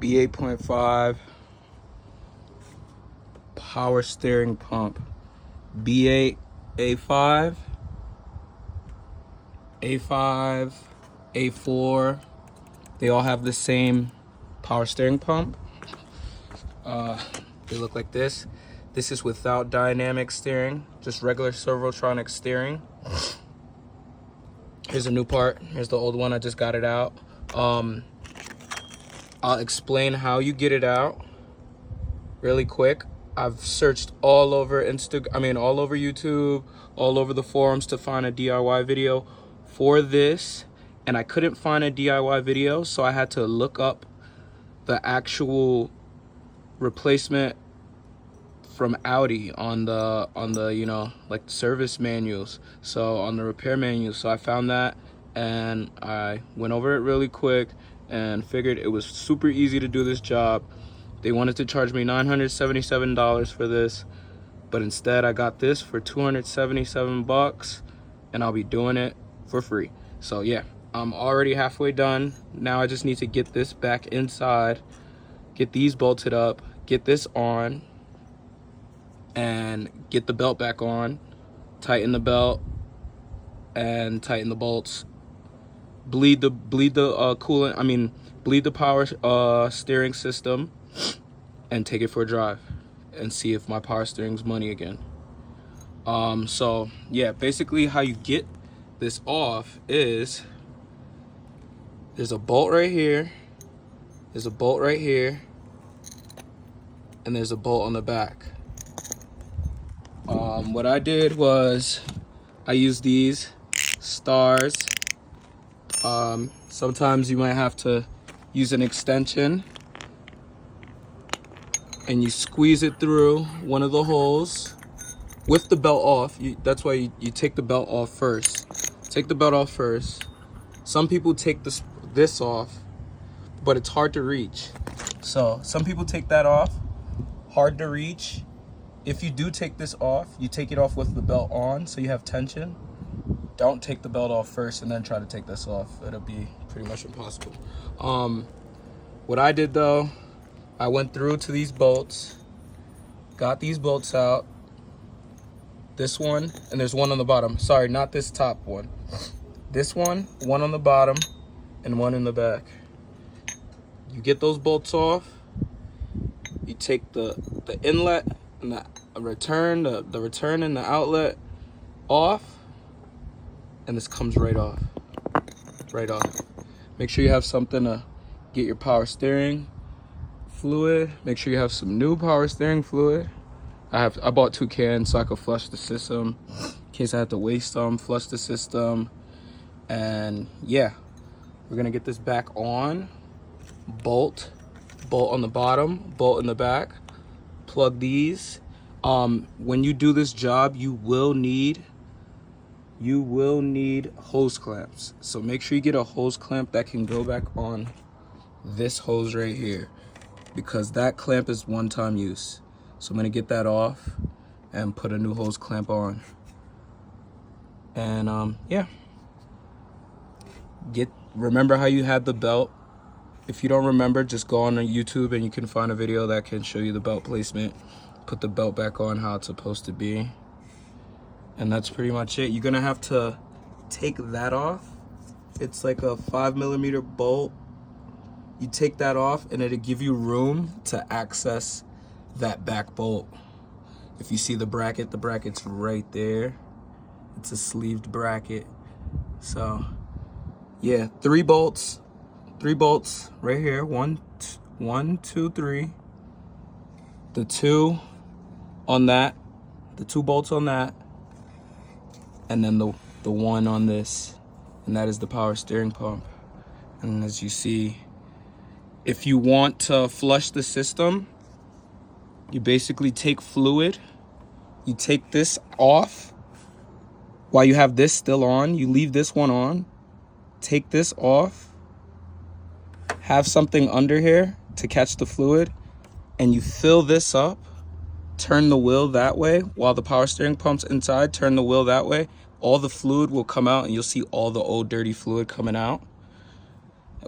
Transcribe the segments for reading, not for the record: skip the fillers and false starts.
B8.5 power steering pump. B8, A5, A5, A4. They all have the same power steering pump. They look like this. This is without dynamic steering, just regular servotronic steering. Here's a new part. Here's the old one. I just got it out. I'll explain how you get it out really quick. I've searched all over all over YouTube, all over the forums to find a DIY video for this, and I couldn't find a DIY video, so I had to look up the actual replacement from Audi on the like service manuals, so on the repair manuals. So I found that and I went over it really quick and figured it was super easy to do this job. They wanted to charge me $977 for this, but instead I got this for 277 bucks, and I'll be doing it for free. So yeah, I'm already halfway done. Now I just need to get this back inside, get these bolted up, get this on, and get the belt back on, tighten the belt and tighten the bolts, bleed the coolant, bleed the power steering system, and take it for a drive and see if my power steering's money again. So yeah, basically how you get this off is there's a bolt right here, there's a bolt right here, and there's a bolt on the back. What I did was I used these stars. Sometimes you might have to use an extension, and you squeeze it through one of the holes with the belt off. That's why you take the belt off first. Take the belt off first. Some people take this off, but it's hard to reach. So some people take that off, hard to reach. If you do take this off, you take it off with the belt on so you have tension. Don't take the belt off first and then try to take this off. It'll be pretty much impossible. What I did though, I went through to these bolts, got these bolts out, this one, and there's one on the bottom. Sorry, not this top one. This one on the bottom, and one in the back. You get those bolts off, you take the inlet and the return and the outlet off, and this comes right off. Make sure you have something to get your power steering fluid. Make sure you have some new power steering fluid. I bought 2 cans so I could flush the system in case I had to waste some, flush the system. And yeah, we're gonna get this back on. Bolt on the bottom, bolt in the back, plug these. When you do this job, you will need hose clamps. So make sure you get a hose clamp that can go back on this hose right here, because that clamp is one-time use. So I'm gonna get that off and put a new hose clamp on. And yeah, remember how you had the belt. If you don't remember, just go on YouTube and you can find a video that can show you the belt placement. Put the belt back on how it's supposed to be. And that's pretty much it. You're gonna have to take that off. It's like a 5mm bolt. You take that off and it'll give you room to access that back bolt. If you see the bracket's right there. It's a sleeved bracket. So yeah, 3 bolts right here. 1, 2, 3. The 2 on that, the 2 bolts on that, and then the 1 on this, and that is the power steering pump. And as you see, if you want to flush the system, you basically take fluid, you take this off while you have this still on, you leave this one on, take this off, have something under here to catch the fluid, and you fill this up, turn the wheel that way while the power steering pump's inside, turn the wheel that way, all the fluid will come out and you'll see all the old dirty fluid coming out.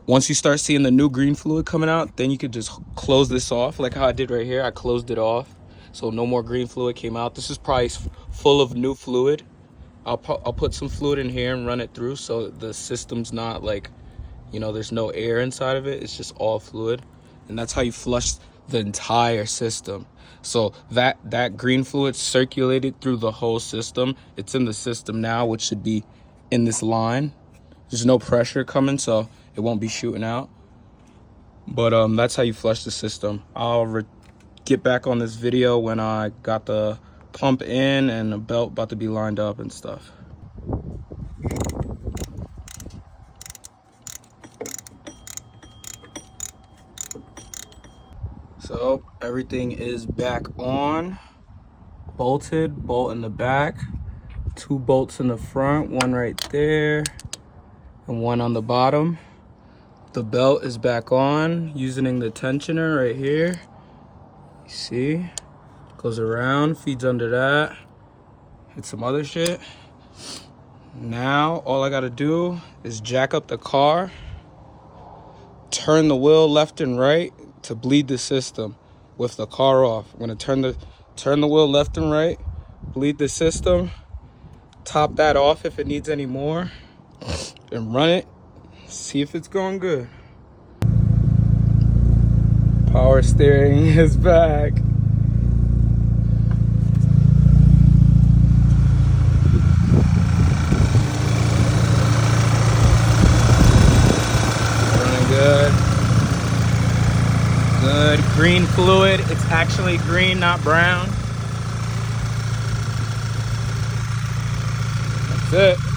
Once you start seeing the new green fluid coming out, then you could just close this off like how I did right here. I closed it off, so no more green fluid came out. This is probably full of new fluid. I'll put some fluid in here and run it through so the system's not like, you know, there's no air inside of it. It's just all fluid. And that's how you flush the entire system. So that green fluid circulated through the whole system. It's in the system now, which should be in this line. There's no pressure coming, so it won't be shooting out. But that's how you flush the system. I'll get back on this video when I got the pump in and the belt about to be lined up and stuff. So everything is back on, bolted, bolt in the back, 2 bolts in the front, 1 right there and 1 on the bottom. The belt is back on using the tensioner right here. You see, goes around, feeds under that, hit some other shit. Now all I gotta do is jack up the car, turn the wheel left and right to bleed the system with the car off. I'm gonna turn the wheel left and right, bleed the system, top that off if it needs any more, and run it, see if it's going good. Power steering is back. Running good. Good. Green fluid. It's actually green, not brown. That's it.